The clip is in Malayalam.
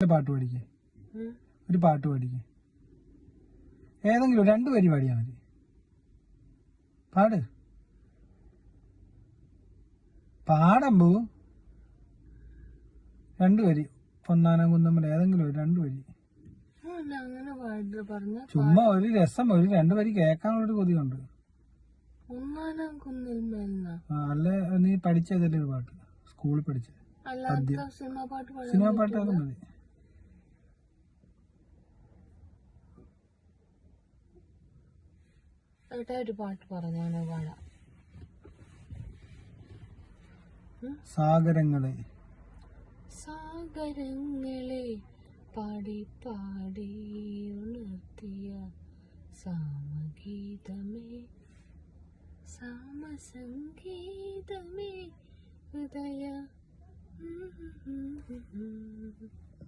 പാട്ട് പഠിക്കേ, ഒരു പാട്ട് പഠിക്കേ, ഏതെങ്കിലും 2 വരി പാടിയാ മതി. പാട്, പാടമ്പോ 2 വരി. പൊന്നാനം കുന്നമ്മൽ ഏതെങ്കിലും 2 വരി. ചുമ്മാ ഒരു രസം, ഒരു 2 വരി കേൾക്കാനുള്ളൊരു കൊതിയുണ്ട്. അല്ലെ നീ പഠിച്ചതല്ലേ ഒരു പാട്ട്, സ്കൂളിൽ പഠിച്ച സിനിമ പാട്ടാലും മതി. ഒരു പാട്ട് പറഞ്ഞാലോ? പാടാം. സാഗരങ്ങളെ സാഗരങ്ങളെ പാടി പാടി ഉണർത്തിയ സാമഗീതമേ, സാമസംഗീതമേ ഹൃദയ